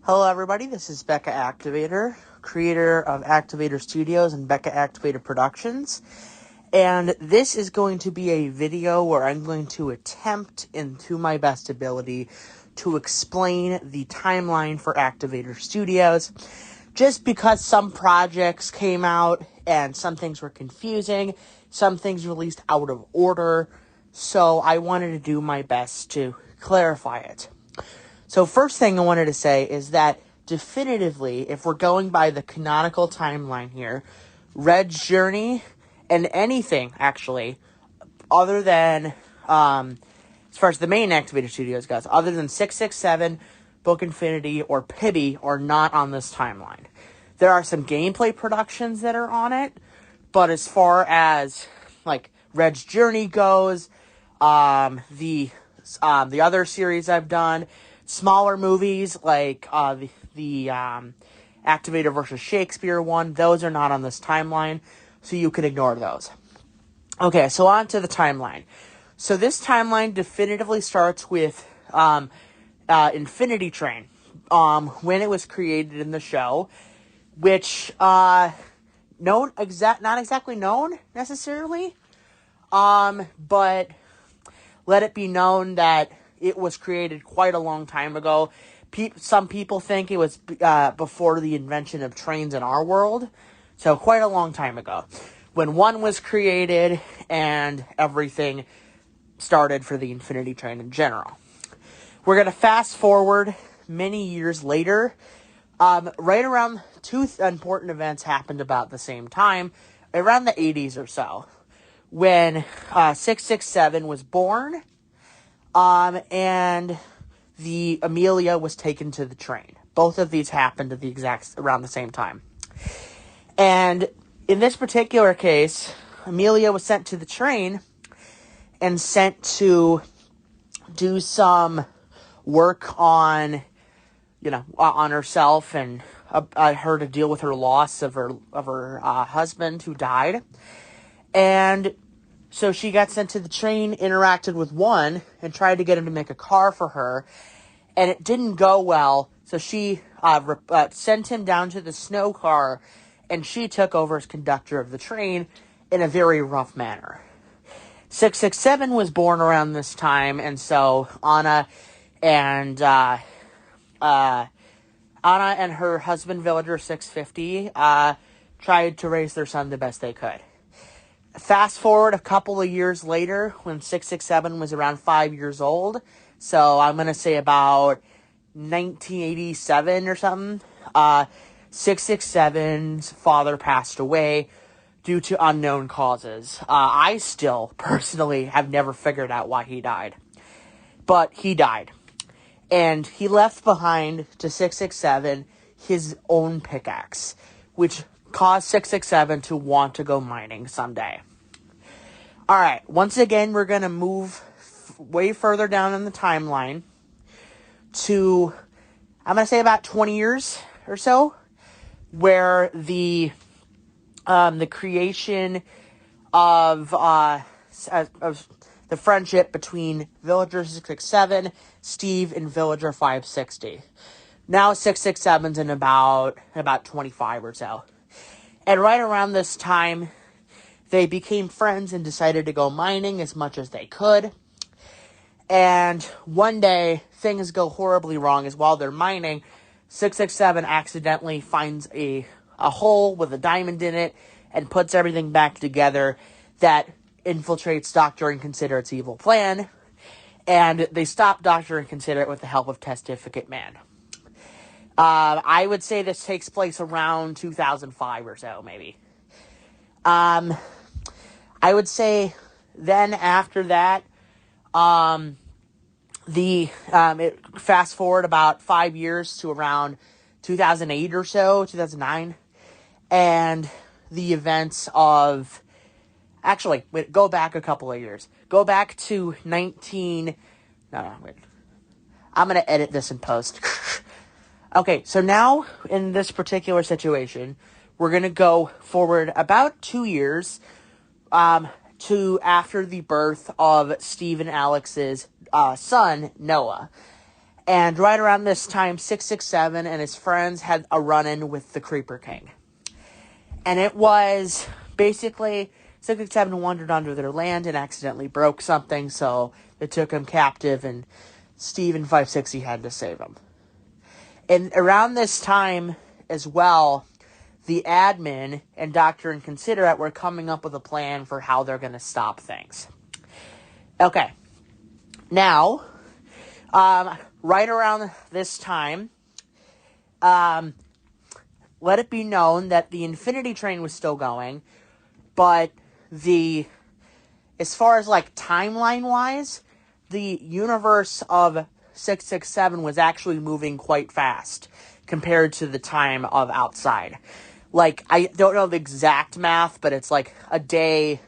Hello, everybody. This is Becca Activator, creator of Activator Studios and Becca Activator Productions. And this is going to be a video where I'm going to attempt, to my best ability, to explain the timeline for Activator Studios. Just because some projects came out and some things were confusing, some things released out of order, so I wanted to do my best to clarify it. So first thing I wanted to say is that definitively, if we're going by the canonical timeline here, Red's Journey and anything, actually, other than, as far as the main Activator Studios goes, other than 667, Book Infinity, or Pibby are not on this timeline. There are some gameplay productions that are on it, but as far as, like, Red's Journey goes, the other series I've done, smaller movies like the Activator versus Shakespeare one, those are not on this timeline, so you can ignore those. Okay, so on to the timeline. So this timeline definitively starts with Infinity Train, when it was created in the show, which not exactly known necessarily, but let it be known that it was created quite a long time ago. Some people think it was before the invention of trains in our world. So quite a long time ago. When one was created and everything started for the Infinity Train in general. We're going to fast forward many years later. Right around two important events happened about the same time. Around the 80s or so. When 667 was born. And the Amelia was taken to the train. Both of these happened at around the same time. And in this particular case, Amelia was sent to the train and sent to do some work on herself and her to deal with her loss of her husband who died. And so she got sent to the train, interacted with one, and tried to get him to make a car for her. And it didn't go well, so she sent him down to the snow car, and she took over as conductor of the train in a very rough manner. 667 was born around this time, and so Anna and her husband, Villager 650, tried to raise their son the best they could. Fast forward a couple of years later, when 667 was around 5 years old, so I'm going to say about 1987 or something, 667's father passed away due to unknown causes. I still, personally, have never figured out why he died. But he died. And he left behind to 667 his own pickaxe, which caused 667 to want to go mining someday. Alright, once again, we're going to move way further down in the timeline to, I'm going to say about 20 years or so, where the creation of the friendship between Villager 667, Steve, and Villager 560. Now 667's in about 25 or so. And right around this time, they became friends and decided to go mining as much as they could. And one day, things go horribly wrong as while they're mining, 667 accidentally finds a hole with a diamond in it and puts everything back together that infiltrates Dr. Inconsiderate's evil plan. And they stop Dr. Inconsiderate with the help of Testificate Man. I would say this takes place around 2005 or so, maybe. I would say then after that, it fast forward about 5 years to around 2008 or so, 2009, and the events of, go back a couple of years. Go back to I'm going to edit this in post. Okay, so now, in this particular situation, we're going to go forward about 2 years, to after the birth of Steve and Alex's son, Noah. And right around this time, 667 and his friends had a run-in with the Creeper King. And it was basically 667 wandered onto their land and accidentally broke something, so they took him captive, and Steve and 560 had to save him. And around this time as well, the admin and Doctor Inconsiderate were coming up with a plan for how they're going to stop things. Okay. Now, right around this time, let it be known that the Infinity Train was still going, but as far as like timeline-wise, the universe of 667 was actually moving quite fast compared to the time of outside. Like, I don't know the exact math, but it's like a day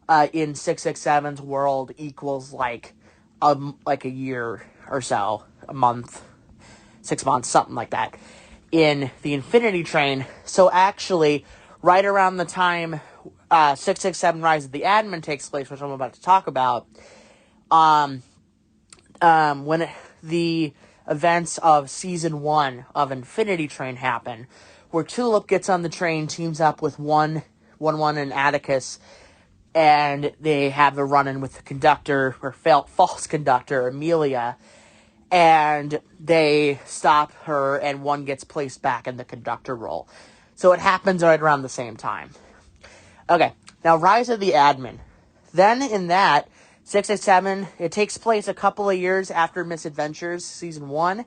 in 667's world equals like a year or so, a month, 6 months, something like that, in the Infinity Train. So actually, right around the time 667 Rise of the Admin takes place, which I'm about to talk about, when the events of Season 1 of Infinity Train happen, where Tulip gets on the train, teams up with 1-1 and Atticus, and they have the run-in with the conductor, or false conductor, Amelia, and they stop her, and 1 gets placed back in the conductor role. So it happens right around the same time. Okay, now Rise of the Admin. Then in that, 667, it takes place a couple of years after Misadventures, Season 1,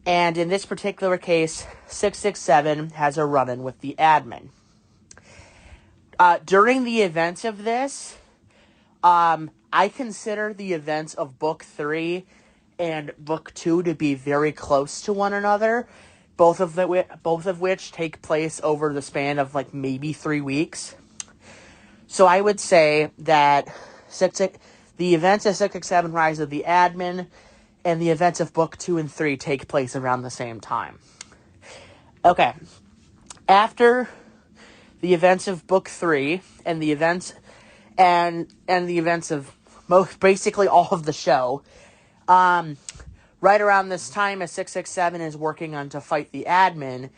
and in this particular case, 667 has a run-in with the admin. During the events of this, I consider the events of Book 3 and Book 2 to be very close to one another, both of which take place over the span of like maybe 3 weeks. So I would say that the events of 667 Rise of the Admin and the events of Book 2 and 3 take place around the same time. Okay. After the events of Book 3 and the events of basically all of the show, right around this time as 667 is working on to fight the admin,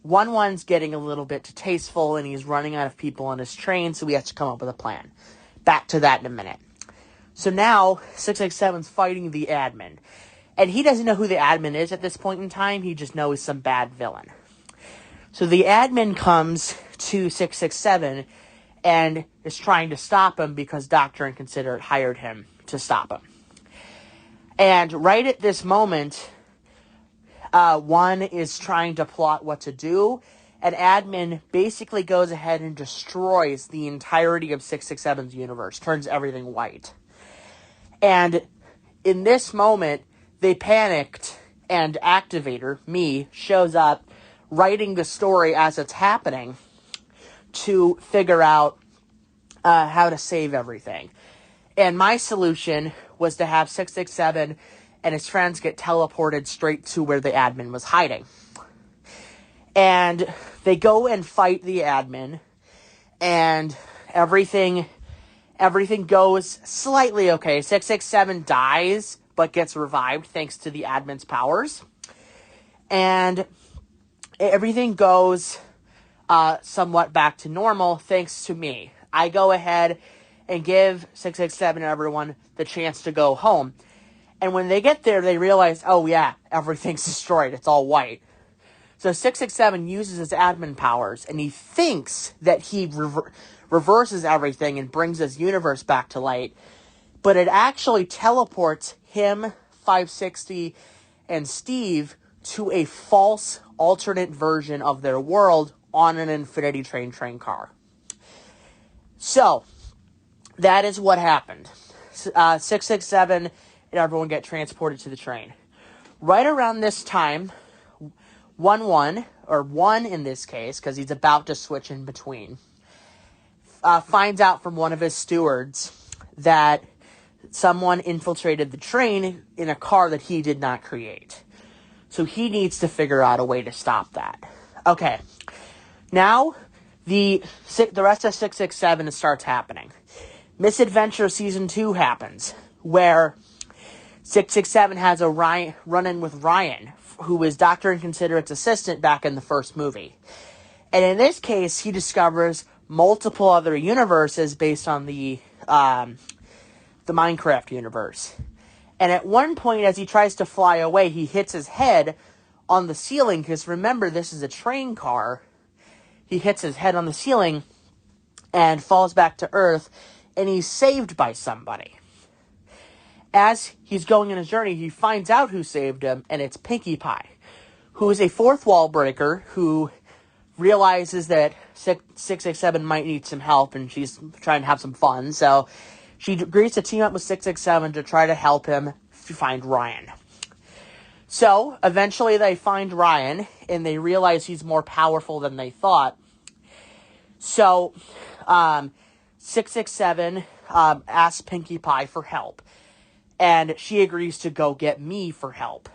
1-1's getting a little bit tasteful and he's running out of people on his train, so he has to come up with a plan. Back to that in a minute. So now, 667's fighting the admin. And he doesn't know who the admin is at this point in time, he just knows some bad villain. So the admin comes to 667 and is trying to stop him because Doctor Inconsiderate hired him to stop him. And right at this moment, 1 is trying to plot what to do, and admin basically goes ahead and destroys the entirety of 667's universe, turns everything white. And in this moment, they panicked, and Activator, me, shows up, writing the story as it's happening to figure out how to save everything. And my solution was to have 667 and his friends get teleported straight to where the admin was hiding. And they go and fight the admin, and everything goes slightly okay. 667 dies, but gets revived thanks to the admin's powers. And everything goes somewhat back to normal thanks to me. I go ahead and give 667 and everyone the chance to go home. And when they get there, they realize, oh yeah, everything's destroyed. It's all white. So 667 uses his admin powers, and he thinks that he reverses everything and brings his universe back to light. But it actually teleports him, 560, and Steve to a false alternate version of their world on an Infinity Train car. So, that is what happened. 667 and everyone get transported to the train. Right around this time, 1-1, or 1 in this case, because he's about to switch in between, finds out from one of his stewards that someone infiltrated the train in a car that he did not create. So he needs to figure out a way to stop that. Okay. Now, the rest of 667 starts happening. Misadventure Season 2 happens, where 667 has a run-in with Ryan, who was Dr. Inconsiderate's assistant back in the first movie. And in this case, he discovers multiple other universes based on the Minecraft universe. And at one point, as he tries to fly away, he hits his head on the ceiling, because remember, this is a train car. He hits his head on the ceiling and falls back to Earth, and he's saved by somebody. As he's going on his journey, he finds out who saved him, and it's Pinkie Pie, who is a fourth wall breaker who realizes that 667 might need some help, and she's trying to have some fun. So she agrees to team up with 667 to try to help him find Ryan. So eventually they find Ryan, and they realize he's more powerful than they thought. So 667 asks Pinkie Pie for help, and she agrees to go get me for help.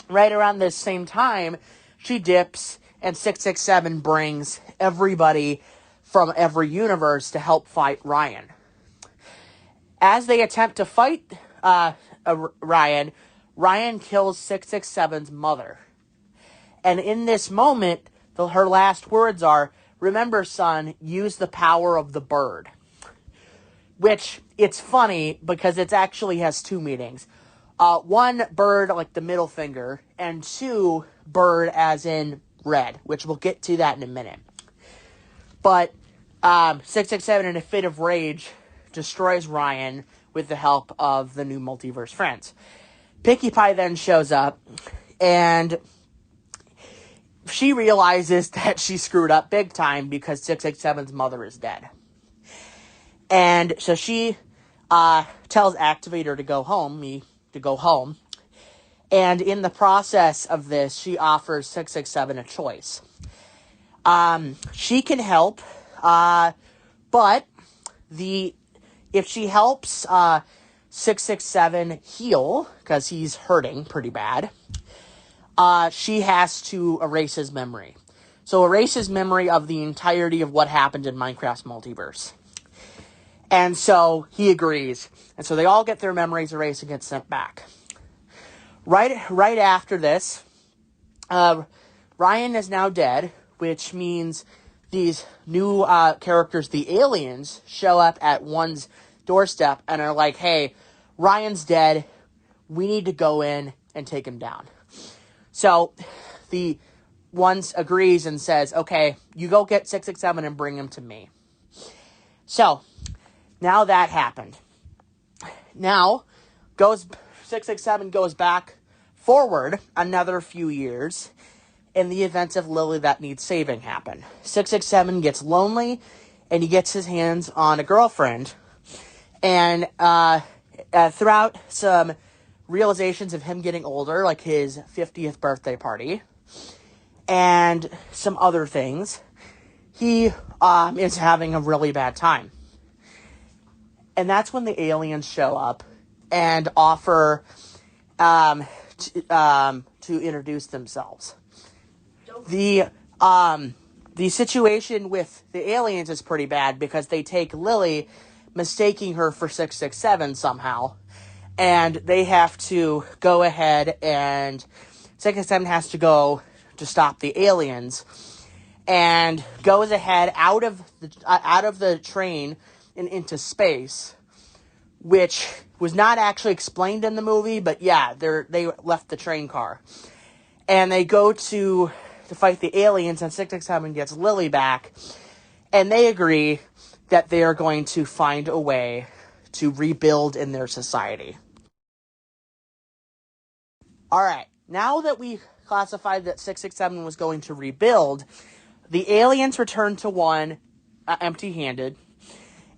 Right around this same time, she dips, and 667 brings everybody from every universe to help fight Ryan. As they attempt to fight Ryan kills 667's mother. And in this moment, her last words are, "Remember, son, use the power of the bird." Which, it's funny, because it actually has two meanings. One, bird, like the middle finger, and two, bird as in red, which we'll get to that in a minute. But 667, in a fit of rage, destroys Ryan with the help of the new multiverse friends. Pinkie Pie then shows up, and she realizes that she screwed up big time because 667's mother is dead. And so she tells Activator to go home, and in the process of this, she offers 667 a choice. She can help, but if she helps 667 heal, because he's hurting pretty bad, she has to erase his memory. So erase his memory of the entirety of what happened in Minecraft's multiverse. And so he agrees. And so they all get their memories erased and get sent back. Right after this, Ryan is now dead, which means these new characters, the aliens, show up at one's doorstep and are like, "Hey, Ryan's dead. We need to go in and take him down." So the ones agrees and says, "Okay, you go get 667 and bring him to me." So now that happened. Now 667 goes back forward another few years, and the events of Lily that needs saving happen. 667 gets lonely, and he gets his hands on a girlfriend. And throughout some realizations of him getting older, like his 50th birthday party, and some other things, he is having a really bad time. And that's when the aliens show up and offer to introduce themselves. The situation with the aliens is pretty bad because they take Lily, mistaking her for 667 somehow, and they have to go ahead, and 667 has to go to stop the aliens, and goes ahead out of the train and into space, which was not actually explained in the movie, but yeah, they left the train car. And they go to fight the aliens, and 667 gets Lily back, and they agree that they are going to find a way to rebuild in their society. Alright, now that we classified that 667 was going to rebuild, the aliens return to one empty-handed,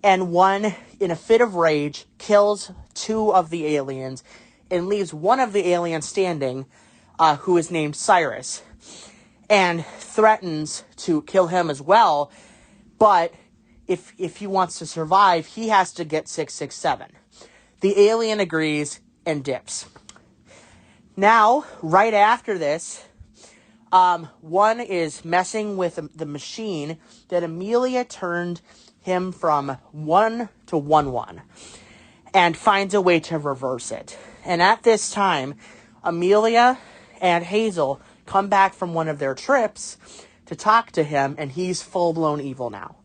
and one, in a fit of rage, kills two of the aliens and leaves one of the aliens standing, who is named Cyrus, and threatens to kill him as well, but if he wants to survive, he has to get 667. The alien agrees and dips. Now, right after this, one is messing with the machine that Amelia turned him from 1 to 1-1, and finds a way to reverse it. And at this time, Amelia and Hazel come back from one of their trips to talk to him, and he's full-blown evil now.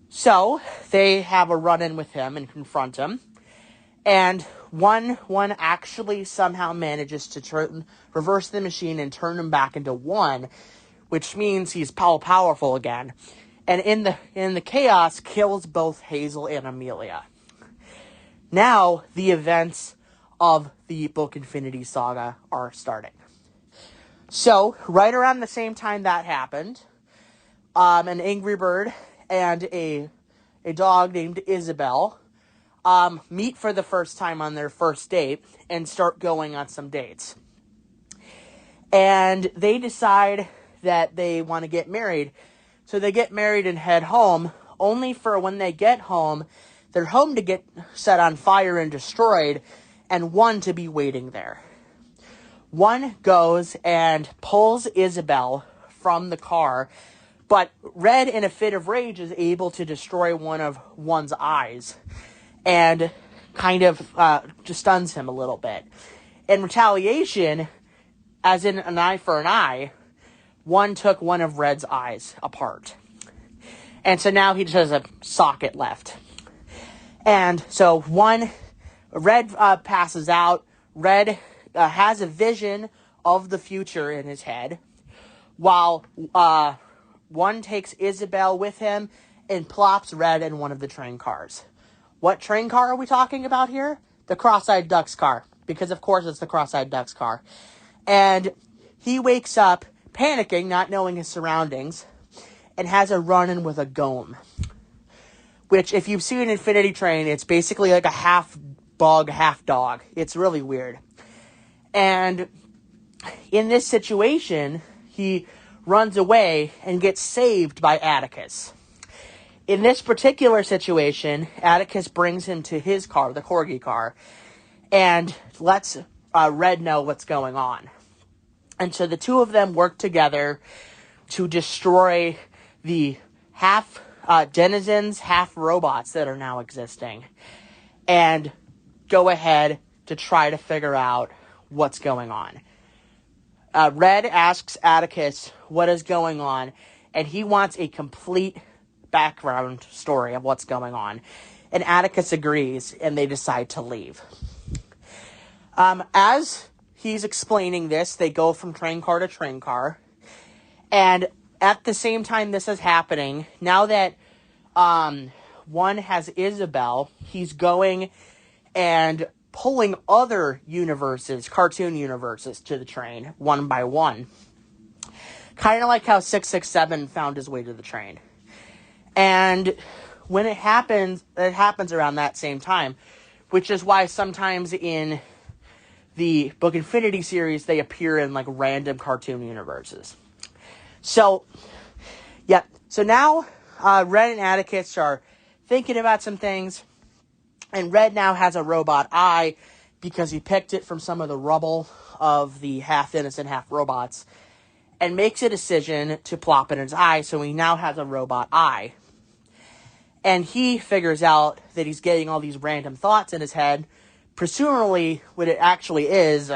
So they have a run-in with him and confront him. And one actually somehow manages to reverse the machine and turn him back into one, which means he's powerful again. And in the chaos, kills both Hazel and Amelia. Now, the events of the Book Infinity Saga are starting. So, right around the same time that happened, an angry bird and a dog named Isabel meet for the first time on their first date and start going on some dates. And they decide that they want to get married. So they get married and head home, only for when they get home, their home to get set on fire and destroyed, and one to be waiting there. One goes and pulls Isabel from the car, but Red, in a fit of rage, is able to destroy one of one's eyes, and kind of just stuns him a little bit. In retaliation, as in an eye for an eye, one took one of Red's eyes apart. And so now he just has a socket left. And so Red passes out. Red has a vision of the future in his head, while one takes Isabel with him and plops Red in one of the train cars. What train car are we talking about here? The Cross-Eyed Ducks car. Because, of course, it's the Cross-Eyed Ducks car. And he wakes up panicking, not knowing his surroundings, and has a run-in with a Gome. Which, if you've seen Infinity Train, it's basically like a half bug, half dog. It's really weird. And in this situation, he runs away and gets saved by Atticus. In this particular situation, Atticus brings him to his car, the Corgi car, and lets Red know what's going on. And so the two of them work together to destroy the half denizens, half robots that are now existing, and go ahead to try to figure out what's going on. Red asks Atticus what is going on, and he wants a complete background story of what's going on. And Atticus agrees, and they decide to leave. As he's explaining this, they go from train car to train car. And at the same time this is happening, now that one has Isabel, he's going and pulling other universes, cartoon universes, to the train, one by one. Kind of like how 667 found his way to the train. And when it happens around that same time, which is why sometimes in the Book Infinity series, they appear in, like, random cartoon universes. So, yeah. So now, Red and Atticus are thinking about some things, and Red now has a robot eye because he picked it from some of the rubble of the half-innocent, half-robots, and makes a decision to plop in his eye, so he now has a robot eye. And he figures out that he's getting all these random thoughts in his head. Presumably, what it actually is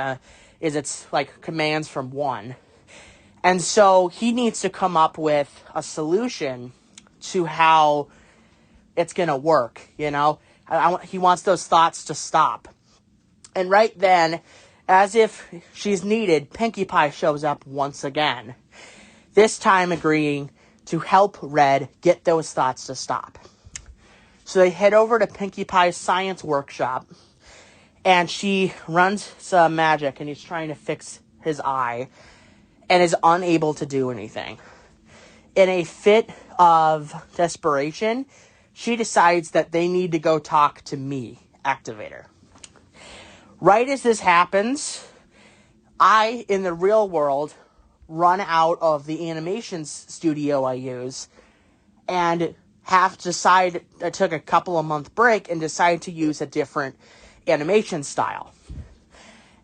it's like commands from one. And so he needs to come up with a solution to how it's going to work, you know? He wants those thoughts to stop. And right then, as if she's needed, Pinkie Pie shows up once again. This time agreeing to help Red get those thoughts to stop. So they head over to Pinkie Pie's science workshop, and she runs some magic, and he's trying to fix his eye, and is unable to do anything. In a fit of desperation, she decides that they need to go talk to me, Activator. Right as this happens, I, in the real world, run out of the animation studio I use, and I took a couple of month break and decided to use a different animation style.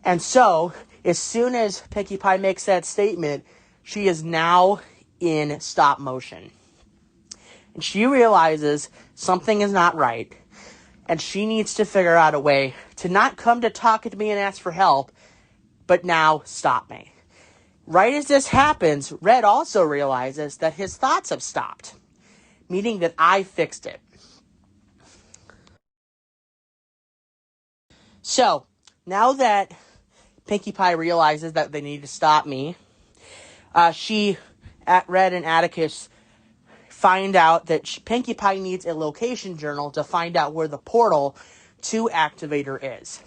And so, as soon as Pinkie Pie makes that statement, she is now in stop motion. And she realizes something is not right. and she needs to figure out a way to not come to talk to me and ask for help, but now stop me. Right as this happens, Red also realizes that his thoughts have stopped, meaning that I fixed it. So, now that Pinkie Pie realizes that they need to stop me, Red and Atticus find out that Pinkie Pie needs a location journal to find out where the portal to Activator is.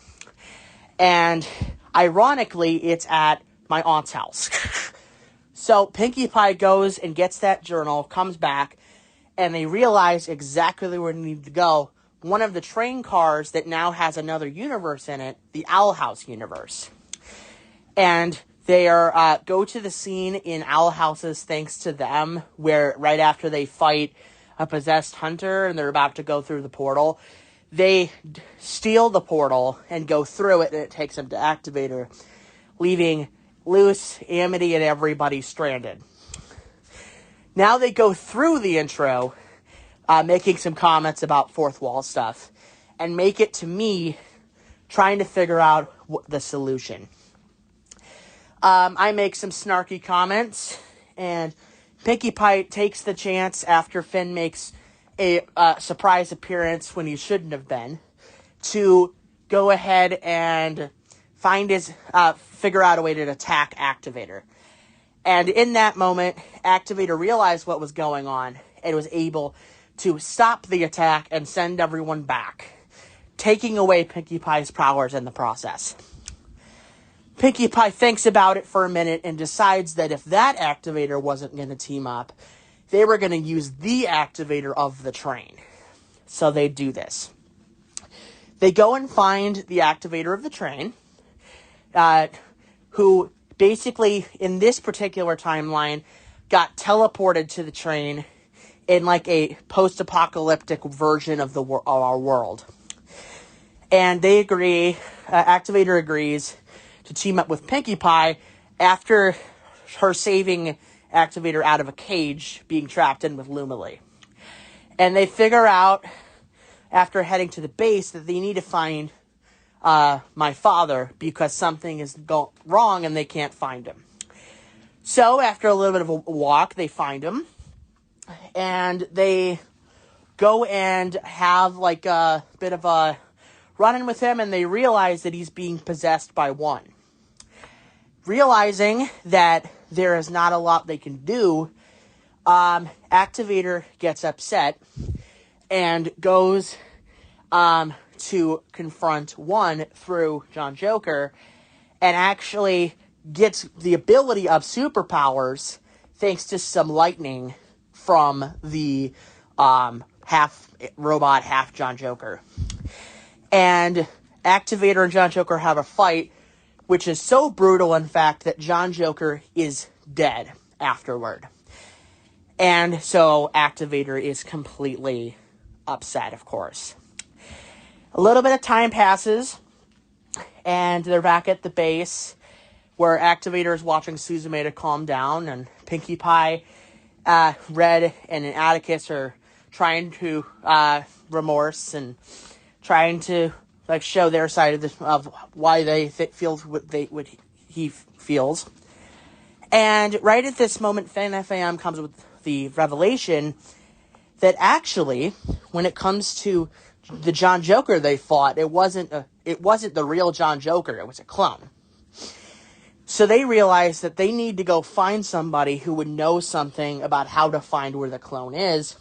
And ironically, it's at my aunt's house. So Pinkie Pie goes and gets that journal, comes back, and they realize exactly where they need to go. One of the train cars that now has another universe in it, the Owl House universe. And they go to the scene in Owl House's Thanks to Them, where right after they fight a possessed hunter and they're about to go through the portal, they steal the portal and go through it, and it takes them to Activator, leaving Luce, Amity, and everybody stranded. Now they go through the intro, making some comments about fourth wall stuff, and make it to me trying to figure out the solution. I make some snarky comments, and Pinkie Pie takes the chance after Finn makes a surprise appearance when he shouldn't have been, to go ahead and figure out a way to attack Activator. And in that moment, Activator realized what was going on and was able to stop the attack and send everyone back, taking away Pinkie Pie's powers in the process. Pinkie Pie thinks about it for a minute and decides that if that Activator wasn't going to team up, they were going to use the Activator of the train. So they do this. They go and find the Activator of the train, who basically, in this particular timeline, got teleported to the train in like a post-apocalyptic version of our world. And they agree, Activator agrees to team up with Pinkie Pie after her saving Activator out of a cage being trapped in with Lumily. And they figure out, after heading to the base, that they need to find my father because something is wrong and they can't find him. So after a little bit of a walk, they find him. And they go and have like a bit of a run-in with him, and they realize that he's being possessed by one. Realizing that there is not a lot they can do, Activator gets upset and goes to confront one through John Joker, and actually gets the ability of superpowers thanks to some lightning from the half robot, half John Joker. And Activator and John Joker have a fight, which is so brutal, in fact, that John Joker is dead afterward. And so Activator is completely upset, of course. A little bit of time passes, and they're back at the base, where Activator is watching Suzume to calm down, and Pinkie Pie, Red, and Atticus are trying to remorse and trying to like show their side of why they feel what he feels. And right at this moment, FAM comes with the revelation that actually, when it comes to the John Joker they fought, it wasn't the real John Joker, it was a clone. So they realize that they need to go find somebody who would know something about how to find where the clone is.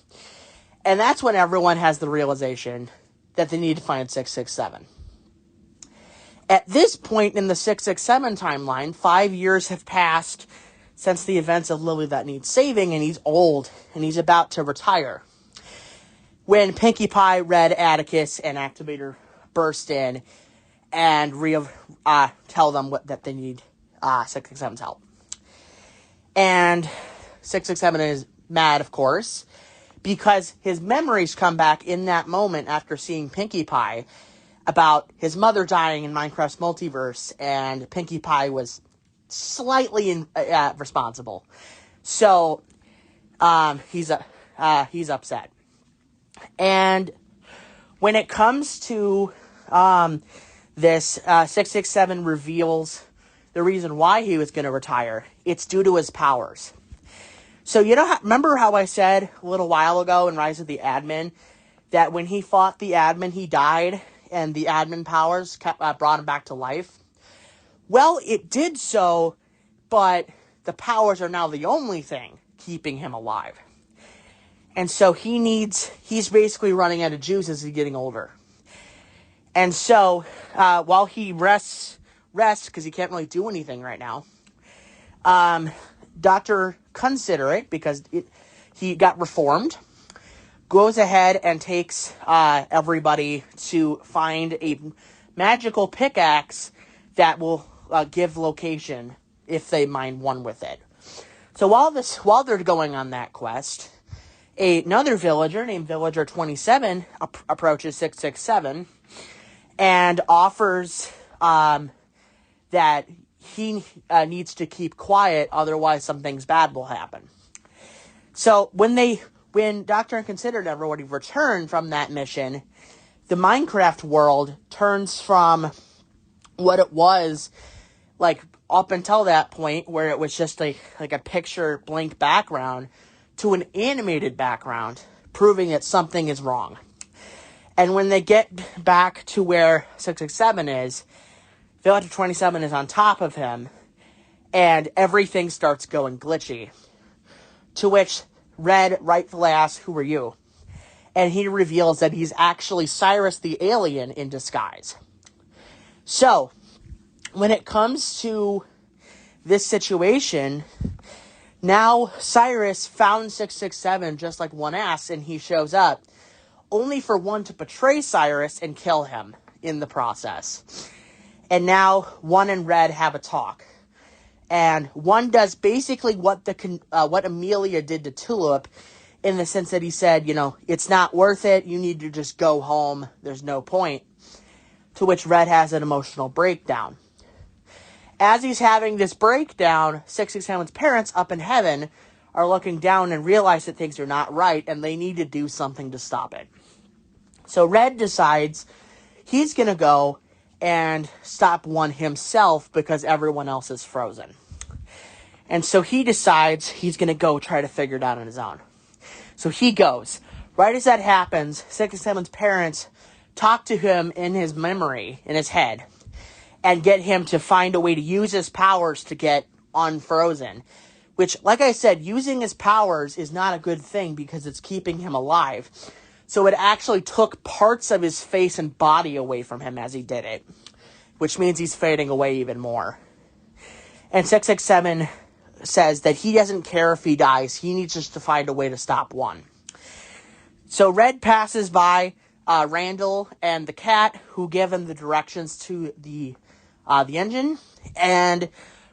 And that's when everyone has the realization that they need to find 667. At this point in the 667 timeline, 5 years have passed since the events of Lily That Needs Saving, and he's old, and he's about to retire. When Pinkie Pie, Red, Atticus, and Activator burst in and tell them that they need 667's help. And 667 is mad, of course, because his memories come back in that moment after seeing Pinkie Pie about his mother dying in Minecraft's multiverse, and Pinkie Pie was slightly responsible. So he's upset. And When it comes to this, 667 reveals the reason why he was going to retire. It's due to his powers. So remember how I said a little while ago in Rise of the Admin that when he fought the admin, he died, and the admin powers brought him back to life? Well, it did so, but the powers are now the only thing keeping him alive. And so he's basically running out of juice as he's getting older. And so, while he rests, because he can't really do anything right now, Dr. Considerate, because he got reformed, goes ahead and takes everybody to find a magical pickaxe that will give location if they mine one with it. So while they're going on that quest, another villager named Villager 27 approaches 667 and offers that he needs to keep quiet, otherwise something bad will happen. So when Dr. Inconsiderate and everybody return from that mission, the Minecraft world turns from what it was like up until that point, where it was just like a picture blank background, to an animated background, proving that something is wrong. And when they get back to where 667 is, Villager 27 is on top of him, and everything starts going glitchy. To which Red rightfully asks, "Who are you?" And he reveals that he's actually Cyrus the alien in disguise. So, when it comes to this situation, now Cyrus found 667 just like one asked, and he shows up, only for one to betray Cyrus and kill him in the process. And now one and Red have a talk. And one does basically what Amelia did to Tulip, in the sense that he said, it's not worth it, you need to just go home, there's no point. To which Red has an emotional breakdown. As he's having this breakdown, 667's parents up in heaven are looking down and realize that things are not right, and they need to do something to stop it. So Red decides he's going to go and stop one himself because everyone else is frozen. And so he decides he's going to go try to figure it out on his own. So he goes. Right as that happens, 667's parents talk to him in his memory, in his head, and get him to find a way to use his powers to get unfrozen. Which, like I said, using his powers is not a good thing because it's keeping him alive. So it actually took parts of his face and body away from him as he did it, which means he's fading away even more. And 667 says that he doesn't care if he dies, he needs just to find a way to stop one. So Red passes by Randall and the cat, who give him the directions to the engine, and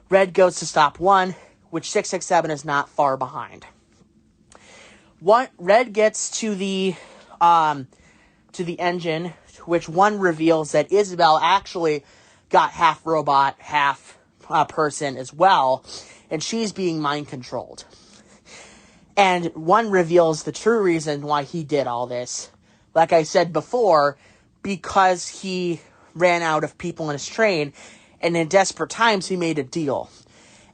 Red goes to stop one, which 667 is not far behind. Red gets to the engine, which one reveals that Isabel actually got half robot, half person as well, and she's being mind controlled. And one reveals the true reason why he did all this. Like I said before, because he ran out of people in his train, and in desperate times he made a deal.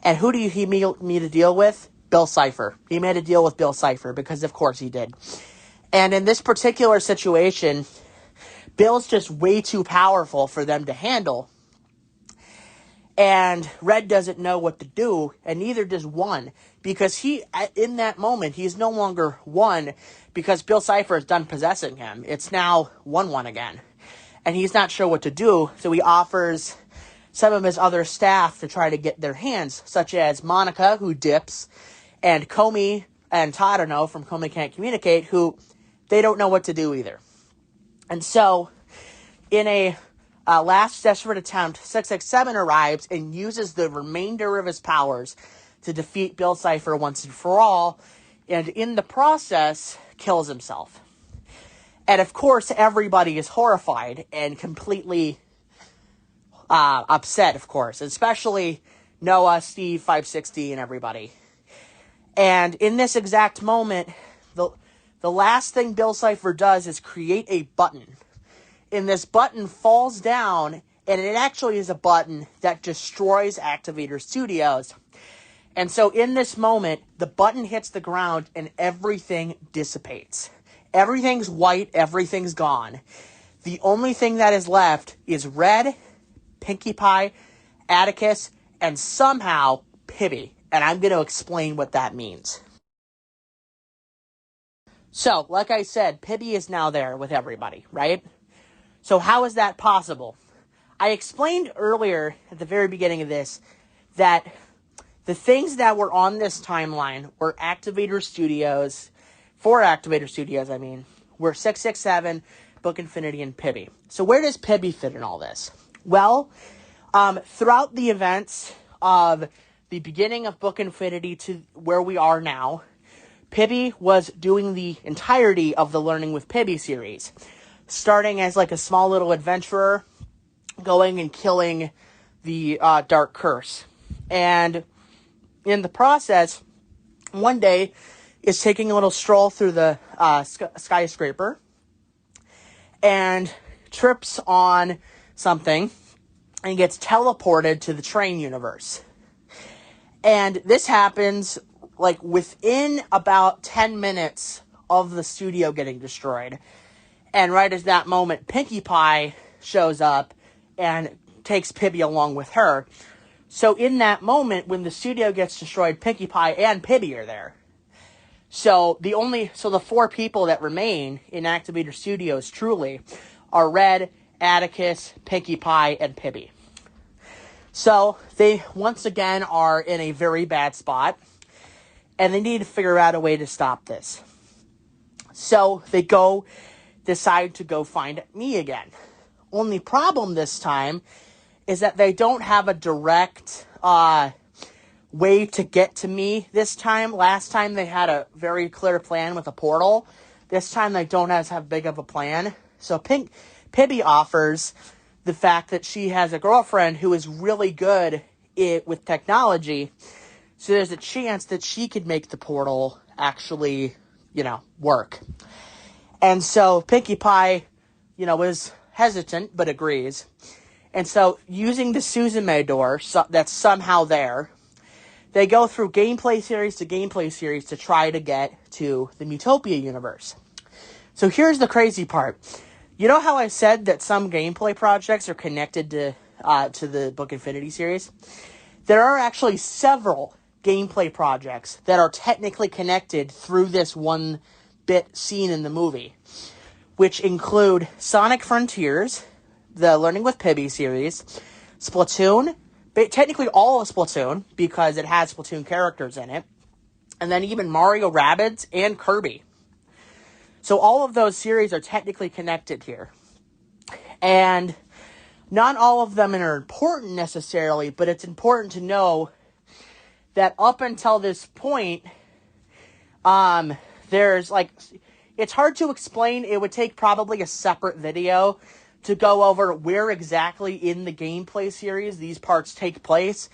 And who did he made a deal with? Bill Cipher. He made a deal with Bill Cipher, because of course he did. And in this particular situation, Bill's just way too powerful for them to handle. And Red doesn't know what to do, and neither does one. Because in that moment, he's no longer one, because Bill Cipher is done possessing him. It's now 1-1 again. And he's not sure what to do, so he offers some of his other staff to try to get their hands, such as Monica, who dips, and Comey and Tadano from Comey Can't Communicate, who they don't know what to do either. And so, in a last desperate attempt, 667 arrives and uses the remainder of his powers to defeat Bill Cipher once and for all, and in the process, kills himself. And of course, everybody is horrified and completely upset, of course, especially Noah, Steve, 560, and everybody. And in this exact moment, the the last thing Bill Cipher does is create a button. And this button falls down, and it actually is a button that destroys Activator Studios. And so in this moment, the button hits the ground and everything dissipates. Everything's white, everything's gone. The only thing that is left is Red, Pinkie Pie, Atticus, and somehow Pibby. And I'm going to explain what that means. So, like I said, Pibby is now there with everybody, right? So how is that possible? I explained earlier at the very beginning of this that the things that were on this timeline were Activator Studios, were 667, Book Infinity, and Pibby. So where does Pibby fit in all this? Well, throughout the events of the beginning of Book Infinity to where we are now, Pibby was doing the entirety of the Learning with Pibby series, starting as like a small little adventurer, going and killing the Dark Curse. And in the process, one day is taking a little stroll through the skyscraper and trips on something and gets teleported to the train universe. And this happens like within about 10 minutes of the studio getting destroyed. And right as that moment, Pinkie Pie shows up and takes Pibby along with her. So in that moment, when the studio gets destroyed, Pinkie Pie and Pibby are there. So the four people that remain in Activator Studios truly are Red, Atticus, Pinkie Pie, and Pibby. So they once again are in a very bad spot, and they need to figure out a way to stop this. So they decide to go find me again. Only problem this time is that they don't have a direct way to get to me this time. Last time they had a very clear plan with a portal. This time they don't have big of a plan. So Pibby offers the fact that she has a girlfriend who is really good with technology. So there's a chance that she could make the portal actually, work. And so Pinkie Pie, is hesitant, but agrees. And so using the Suzume door that's somehow there, they go through gameplay series to try to get to the Mutopia universe. So here's the crazy part. You know how I said that some gameplay projects are connected to the Book Infinity series? There are actually several gameplay projects that are technically connected through this one bit scene in the movie, which include Sonic Frontiers, the Learning with Pibby series, Splatoon, technically all of Splatoon, because it has Splatoon characters in it, and then even Mario Rabbids and Kirby. So all of those series are technically connected here. And not all of them are important necessarily, but it's important to know that up until this point, it's hard to explain. It would take probably a separate video to go over where exactly in the gameplay series these parts take place.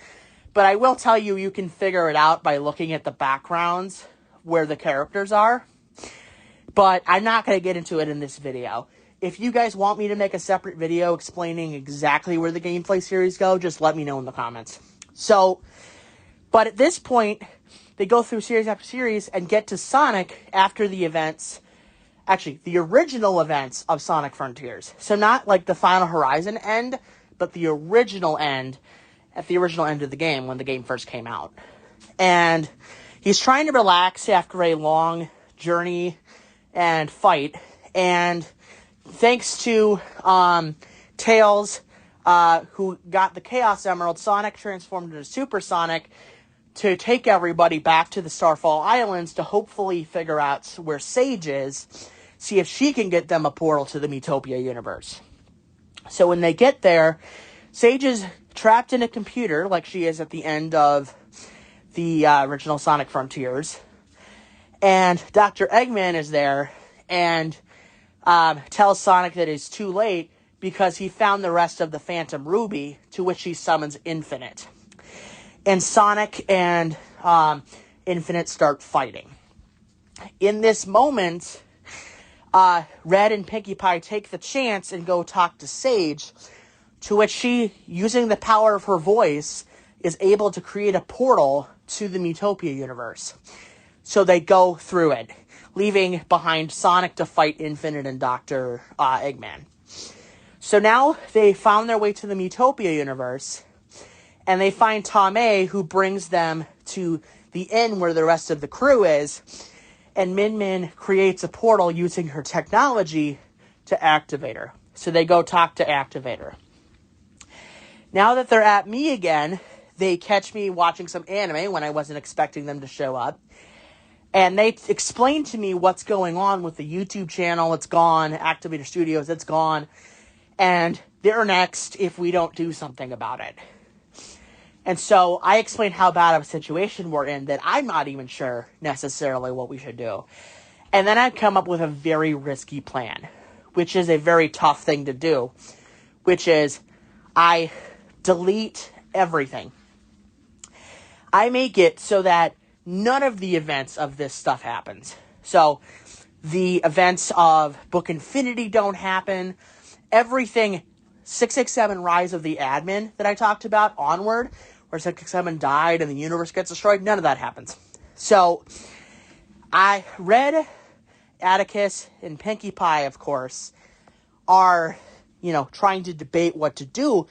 But I will tell you, you can figure it out by looking at the backgrounds where the characters are. But I'm not going to get into it in this video. If you guys want me to make a separate video explaining exactly where the gameplay series go, just let me know in the comments. But at this point, they go through series after series and get to Sonic after the events, actually, the original events of Sonic Frontiers. So not like the Final Horizon end, but the original end, at the original end of the game when the game first came out. And he's trying to relax after a long journey and fight. And thanks to Tails, who got the Chaos Emerald, Sonic transformed into Super Sonic to take everybody back to the Starfall Islands to hopefully figure out where Sage is, see if she can get them a portal to the Mutopia universe. So when they get there, Sage is trapped in a computer like she is at the end of the original Sonic Frontiers. And Dr. Eggman is there and tells Sonic that it's too late because he found the rest of the Phantom Ruby, to which he summons Infinite. And Sonic and Infinite start fighting. In this moment, Red and Pinkie Pie take the chance and go talk to Sage, to which she, using the power of her voice, is able to create a portal to the Miitopia universe. So they go through it, leaving behind Sonic to fight Infinite and Dr. Eggman. So now they found their way to the Miitopia universe, and they find Tomei, who brings them to the inn where the rest of the crew is, and Min Min creates a portal using her technology to Activator. So they go talk to Activator. Now that they're at me again, they catch me watching some anime when I wasn't expecting them to show up. And they explain to me what's going on with the YouTube channel. It's gone. Activator Studios, it's gone. And they're next if we don't do something about it. And so I explained how bad of a situation we're in that I'm not even sure necessarily what we should do. And then I come up with a very risky plan, which is a very tough thing to do, which is I delete everything. I make it so that none of the events of this stuff happens. So the events of Book Infinity don't happen. Everything 667 Rise of the Admin that I talked about onward, where 667 died and the universe gets destroyed, none of that happens. So I read Atticus and Pinkie Pie, of course, are, trying to debate what to do,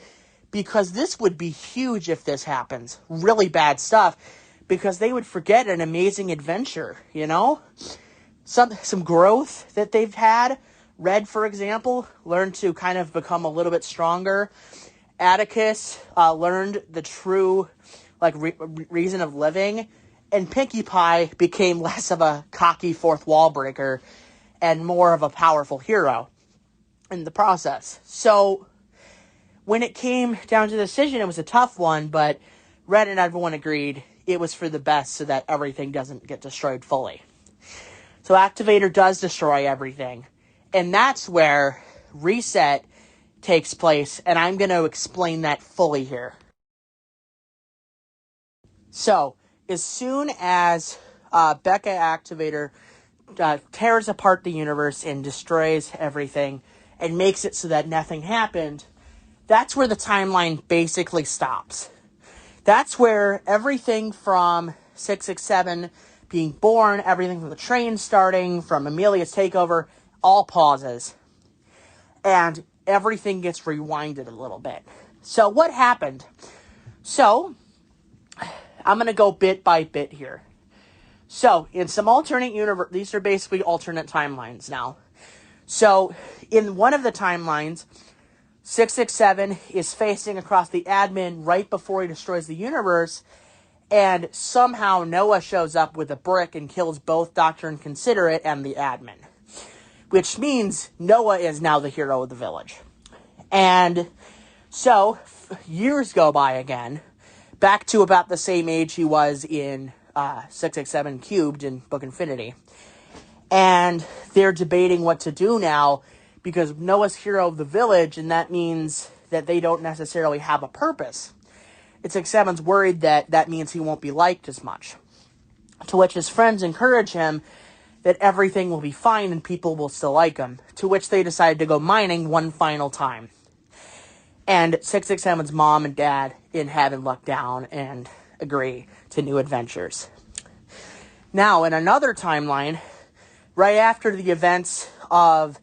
because this would be huge if this happens. Really bad stuff, because they would forget an amazing adventure, Some growth that they've had. Red, for example, learned to kind of become a little bit stronger. Atticus learned the true reason of living. And Pinkie Pie became less of a cocky fourth wall breaker and more of a powerful hero in the process. So when it came down to the decision, it was a tough one, but Red and everyone agreed it was for the best so that everything doesn't get destroyed fully. So Activator does destroy everything. And that's where Reset takes place, and I'm going to explain that fully here. So, as soon as Becca Activator tears apart the universe and destroys everything and makes it so that nothing happened, that's where the timeline basically stops. That's where everything from 667 being born, everything from the train starting, from Amelia's takeover, all pauses. And everything gets rewinded a little bit. So what happened? So, I'm going to go bit by bit here. So, in some alternate universe, these are basically alternate timelines now. So, in one of the timelines, 667 is facing across the admin right before he destroys the universe, and somehow Noah shows up with a brick and kills both Dr. Inconsiderate and the admin. Which means Noah is now the hero of the village. And so, years go by again, back to about the same age he was in 667 Cubed in Book Infinity. And they're debating what to do now, because Noah's hero of the village, and that means that they don't necessarily have a purpose. 667's worried that that means he won't be liked as much. To which his friends encourage him that everything will be fine and people will still like him, to which they decided to go mining one final time. And 667's mom and dad in heaven look down and agree to new adventures. Now, in another timeline, right after the events of...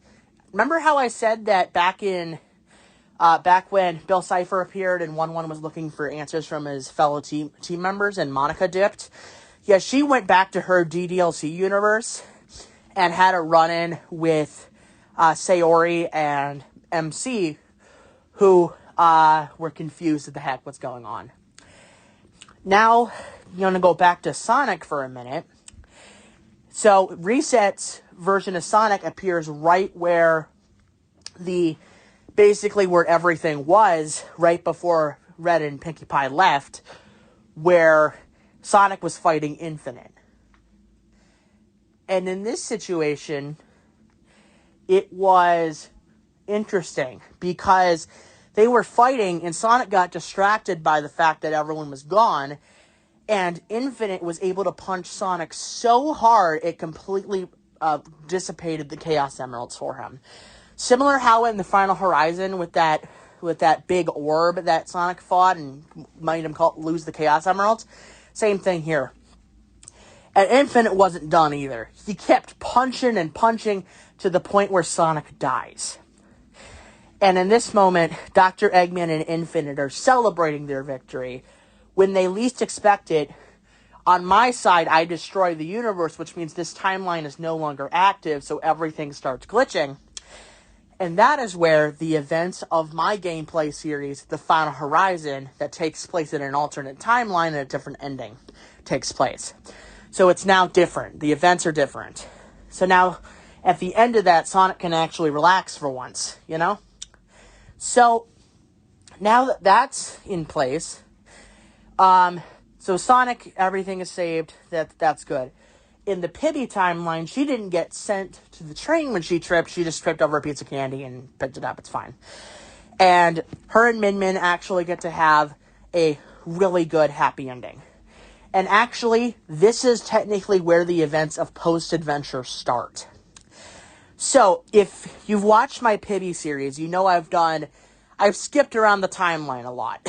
Remember how I said that back when Bill Cipher appeared and 1-1 was looking for answers from his fellow team members and Monica dipped? Yeah, she went back to her DDLC universe and had a run-in with Sayori and MC, who were confused at the heck what's going on. Now, I'm going to go back to Sonic for a minute. So, Reset's version of Sonic appears right where basically where everything was, right before Red and Pinkie Pie left, where Sonic was fighting Infinite. And in this situation, it was interesting because they were fighting and Sonic got distracted by the fact that everyone was gone, and Infinite was able to punch Sonic so hard it completely dissipated the Chaos Emeralds for him. Similar how in the Final Horizon with that big orb that Sonic fought and made him lose the Chaos Emeralds. Same thing here. And Infinite wasn't done either. He kept punching and punching to the point where Sonic dies. And in this moment, Dr. Eggman and Infinite are celebrating their victory. When they least expect it, on my side, I destroy the universe, which means this timeline is no longer active, so everything starts glitching. And that is where the events of my gameplay series, The Final Horizon, that takes place in an alternate timeline and a different ending, takes place. So it's now different. The events are different. So now, at the end of that, Sonic can actually relax for once, you know? So, now that that's in place, so Sonic, everything is saved, that's good. In the Pibby timeline, she didn't get sent to the train when she tripped. She just tripped over a piece of candy and picked it up. It's fine. And her and Min Min actually get to have a really good happy ending. And actually, this is technically where the events of Post-Adventure start. So, if you've watched my Pibby series, you know I've skipped around the timeline a lot.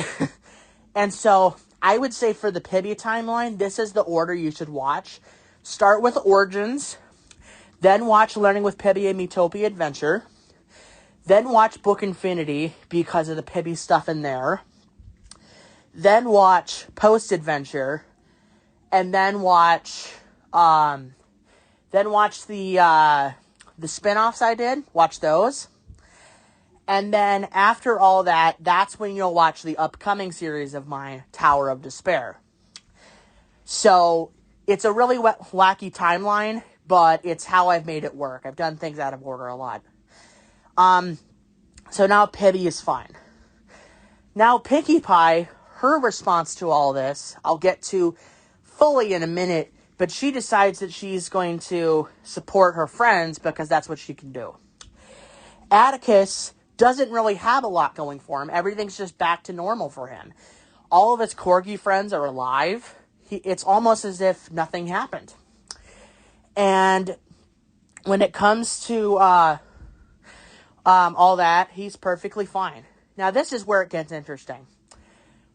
And so, I would say for the Pibby timeline, this is the order you should watch. Start with Origins, then watch Learning with Pibby and Miitopia Adventure, then watch Book Infinity because of the Pibby stuff in there, then watch Post-Adventure, and then watch the spin-offs I did. Watch those. And then after all that, that's when you'll watch the upcoming series of mine, Tower of Despair. So, it's a really wacky timeline, but it's how I've made it work. I've done things out of order a lot. So now Pibby is fine. Now Pinkie Pie, her response to all this, I'll get to fully in a minute, but she decides that she's going to support her friends because that's what she can do. Atticus doesn't really have a lot going for him. Everything's just back to normal for him. All of his Corgi friends are alive. It's almost as if nothing happened. And when it comes to all that, he's perfectly fine. Now, this is where it gets interesting.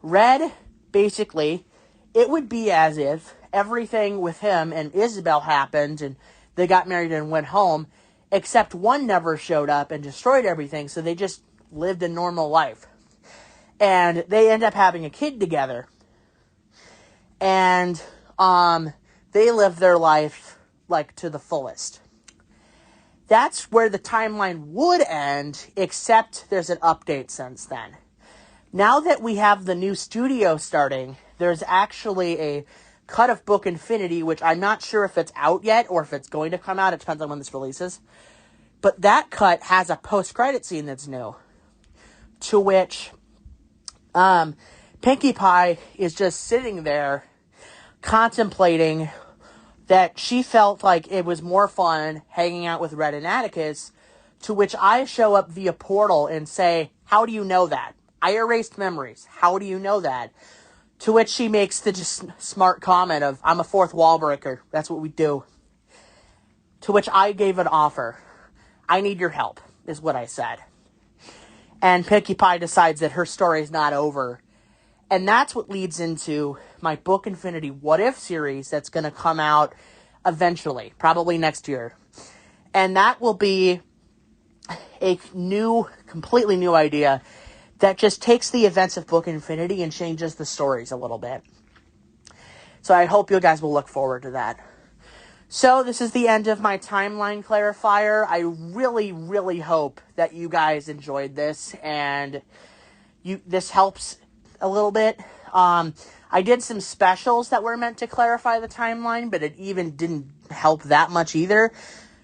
Red, basically, it would be as if everything with him and Isabelle happened and they got married and went home, except one never showed up and destroyed everything, so they just lived a normal life. And they end up having a kid together. And they live their life, like, to the fullest. That's where the timeline would end, except there's an update since then. Now that we have the new studio starting, there's actually a cut of Book Infinity, which I'm not sure if it's out yet or if it's going to come out. It depends on when this releases. But that cut has a post-credit scene that's new. To which Pinkie Pie is just sitting there contemplating that she felt like it was more fun hanging out with Red and Atticus, to which I show up via portal and say, "How do you know that? I erased memories. How do you know that?" To which she makes the just smart comment of, "I'm a fourth wall breaker. That's what we do." To which I gave an offer. "I need your help," is what I said. And Pinkie Pie decides that her story is not over. And that's what leads into my Book Infinity What If series that's going to come out eventually, probably next year. And that will be a completely new idea that just takes the events of Book Infinity and changes the stories a little bit. So I hope you guys will look forward to that. So this is the end of my timeline clarifier. I really, really hope that you guys enjoyed this and this helps a little bit. I did some specials that were meant to clarify the timeline, but it even didn't help that much either.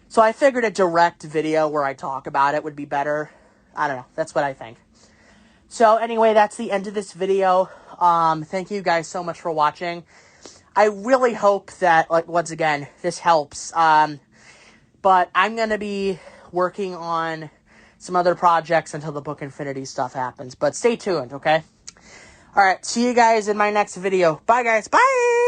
So I figured a direct video where I talk about it would be better. I don't know. That's what I think. So anyway, that's the end of this video. Thank you guys so much for watching. I really hope that, like, once again, this helps. But I'm going to be working on some other projects until the Book Infinity stuff happens. But stay tuned, okay? Alright, see you guys in my next video. Bye, guys. Bye!